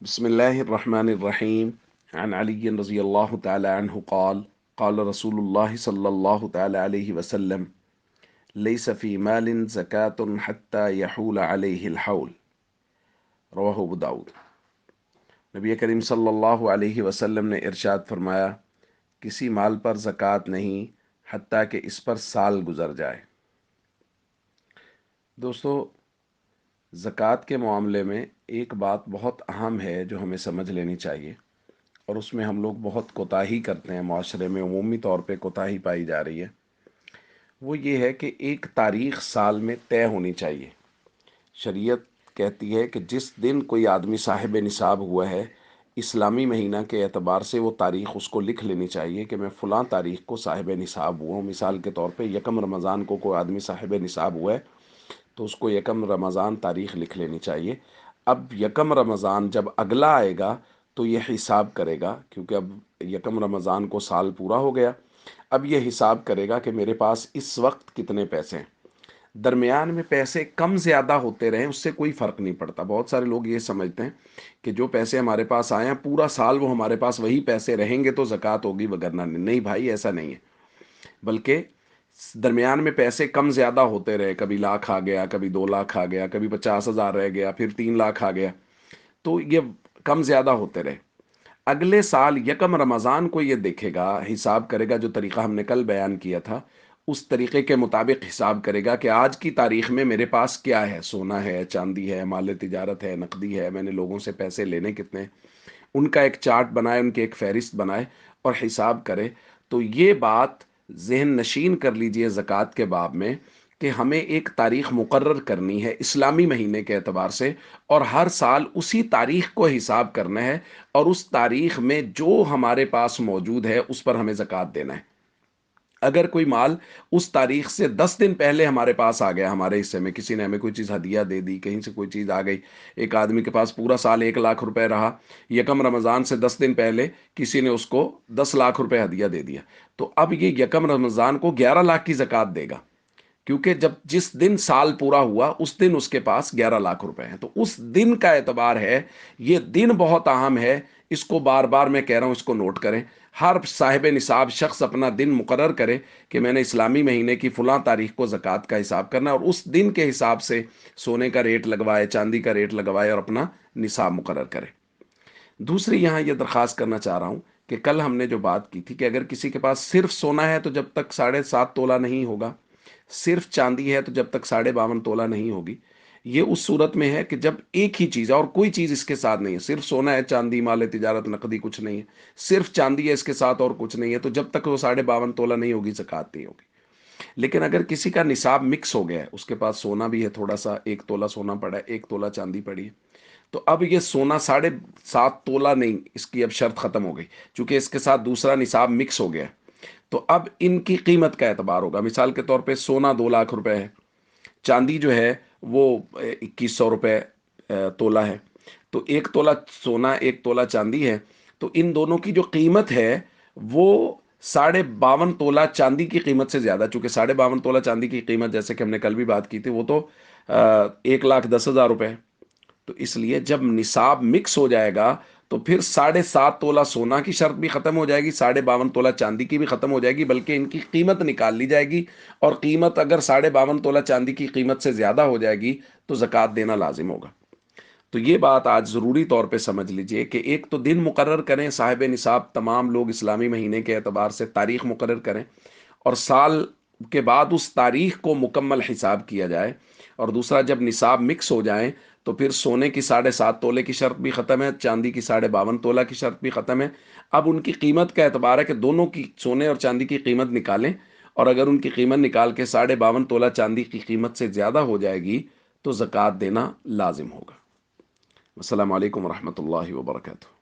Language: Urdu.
بسم الله الرحمن الرحيم. عن علي رضي الله تعالى عنه قال قال رسول الله صلى الله تعالى عليه وسلم ليس في مال زكاة حتى يحول عليه الحول. رواه ابو داود. نبی کریم صلی اللہ علیہ وسلم نے ارشاد فرمایا، کسی مال پر زکوٰۃ نہیں حتیٰ کہ اس پر سال گزر جائے۔ دوستو، زکوٰۃ کے معاملے میں ایک بات بہت اہم ہے جو ہمیں سمجھ لینی چاہیے، اور اس میں ہم لوگ بہت کوتاہی کرتے ہیں، معاشرے میں عمومی طور پہ کوتاہی پائی جا رہی ہے۔ وہ یہ ہے کہ ایک تاریخ سال میں طے ہونی چاہیے۔ شریعت کہتی ہے کہ جس دن کوئی آدمی صاحب نصاب ہوا ہے، اسلامی مہینہ کے اعتبار سے وہ تاریخ اس کو لکھ لینی چاہیے کہ میں فلاں تاریخ کو صاحب نصاب ہوا ہوں۔ مثال کے طور پہ یکم رمضان کو کوئی آدمی صاحب نصاب ہوا ہے تو اس کو یکم رمضان تاریخ لکھ لینی چاہیے۔ اب یکم رمضان جب اگلا آئے گا تو یہ حساب کرے گا، کیونکہ اب یکم رمضان کو سال پورا ہو گیا، اب یہ حساب کرے گا کہ میرے پاس اس وقت کتنے پیسے ہیں۔ درمیان میں پیسے کم زیادہ ہوتے رہیں اس سے کوئی فرق نہیں پڑتا۔ بہت سارے لوگ یہ سمجھتے ہیں کہ جو پیسے ہمارے پاس آئے ہیں پورا سال وہ ہمارے پاس وہی پیسے رہیں گے تو زکوٰۃ ہوگی، وگرنہ نہیں بھائی، ایسا نہیں ہے۔ بلکہ درمیان میں پیسے کم زیادہ ہوتے رہے، کبھی لاکھ آ گیا، کبھی 2 لاکھ آ گیا، کبھی 50,000 رہ گیا، پھر 3 لاکھ آ گیا، تو یہ کم زیادہ ہوتے رہے۔ اگلے سال یکم رمضان کو یہ دیکھے گا، حساب کرے گا، جو طریقہ ہم نے کل بیان کیا تھا اس طریقے کے مطابق حساب کرے گا کہ آج کی تاریخ میں میرے پاس کیا ہے، سونا ہے، چاندی ہے، مال تجارت ہے، نقدی ہے، میں نے لوگوں سے پیسے لینے کتنے، ان کا ایک چارٹ بنائے، ان کی ایک فہرست بنائے اور حساب کرے۔ تو یہ بات ذہن نشین کر لیجئے زکوٰۃ کے باب میں کہ ہمیں ایک تاریخ مقرر کرنی ہے اسلامی مہینے کے اعتبار سے، اور ہر سال اسی تاریخ کو حساب کرنا ہے، اور اس تاریخ میں جو ہمارے پاس موجود ہے اس پر ہمیں زکوٰۃ دینا ہے۔ اگر کوئی مال اس تاریخ سے 10 دن پہلے ہمارے پاس آ گیا، ہمارے حصے میں کسی نے ہمیں کوئی چیز ہدیہ دے دی، کہیں سے کوئی چیز آ گئی، ایک آدمی کے پاس پورا سال 1 لاکھ روپے رہا، یکم رمضان سے 10 دن پہلے کسی نے اس کو 10 لاکھ روپے ہدیہ دے دیا، تو اب یہ یکم رمضان کو 11 لاکھ کی زکوٰۃ دے گا، کیونکہ جس دن سال پورا ہوا اس دن اس کے پاس 11 لاکھ روپے ہیں۔ تو اس دن کا اعتبار ہے، یہ دن بہت اہم ہے، اس کو بار بار میں کہہ رہا ہوں، اس کو نوٹ کریں۔ ہر صاحب نصاب شخص اپنا دن مقرر کرے کہ میں نے اسلامی مہینے کی فلاں تاریخ کو زکوٰۃ کا حساب کرنا ہے، اور اس دن کے حساب سے سونے کا ریٹ لگوائے، چاندی کا ریٹ لگوائے اور اپنا نصاب مقرر کرے۔ دوسری یہاں یہ درخواست کرنا چاہ رہا ہوں کہ کل ہم نے جو بات کی تھی کہ اگر کسی کے پاس صرف سونا ہے تو جب تک 7.5 تولہ نہیں ہوگا، صرف چاندی ہے تو جب تک 52.5 تولہ نہیں ہوگی، یہ اس صورت میں ہے کہ جب ایک ہی چیز ہے اور کوئی چیز اس کے ساتھ نہیں ہے، صرف سونا ہے، چاندی، مال تجارت، نقدی کچھ نہیں ہے، صرف چاندی ہے اس کے ساتھ اور کچھ نہیں ہے، تو جب تک وہ 52.5 تولہ نہیں ہوگی زکوٰۃ نہیں ہوگی۔ لیکن اگر کسی کا نصاب مکس ہو گیا ہے، اس کے پاس سونا بھی ہے تھوڑا سا، 1 تولہ سونا پڑا ہے، 1 تولہ چاندی پڑی ہے، تو اب یہ سونا 7.5 تولہ نہیں، اس کی اب شرط ختم ہو گئی، چونکہ اس کے ساتھ دوسرا نصاب مکس ہو گیا، تو اب ان کی قیمت کا اعتبار ہوگا۔ مثال کے طور پہ سونا 2 لاکھ روپے ہے، چاندی جو ہے وہ 2100 روپے تولہ ہے، تو 1 تولہ سونا، 1 تولہ چاندی ہے، تو ان دونوں کی جو قیمت ہے وہ 52.5 تولہ چاندی کی قیمت سے زیادہ، چونکہ 52.5 تولہ چاندی کی قیمت جیسے کہ ہم نے کل بھی بات کی تھی وہ تو 1,10,000 روپے ہے، تو اس لیے جب نصاب مکس ہو جائے گا تو پھر 7.5 تولہ سونا کی شرط بھی ختم ہو جائے گی، 52.5 تولہ چاندی کی بھی ختم ہو جائے گی، بلکہ ان کی قیمت نکال لی جائے گی، اور قیمت اگر 52.5 تولہ چاندی کی قیمت سے زیادہ ہو جائے گی تو زکوٰۃ دینا لازم ہوگا۔ تو یہ بات آج ضروری طور پہ سمجھ لیجئے کہ ایک تو دن مقرر کریں، صاحب نصاب تمام لوگ اسلامی مہینے کے اعتبار سے تاریخ مقرر کریں، اور سال کے بعد اس تاریخ کو مکمل حساب کیا جائے، اور دوسرا جب نصاب مکس ہو جائیں تو پھر سونے کی 7.5 تولے کی شرط بھی ختم ہے، چاندی کی 52.5 تولہ کی شرط بھی ختم ہے۔ اب ان کی قیمت کا اعتبار ہے کہ دونوں کی، سونے اور چاندی کی قیمت نکالیں، اور اگر ان کی قیمت نکال کے 52.5 تولہ چاندی کی قیمت سے زیادہ ہو جائے گی تو زکوٰۃ دینا لازم ہوگا۔ السلام علیکم ورحمۃ اللہ وبرکاتہ۔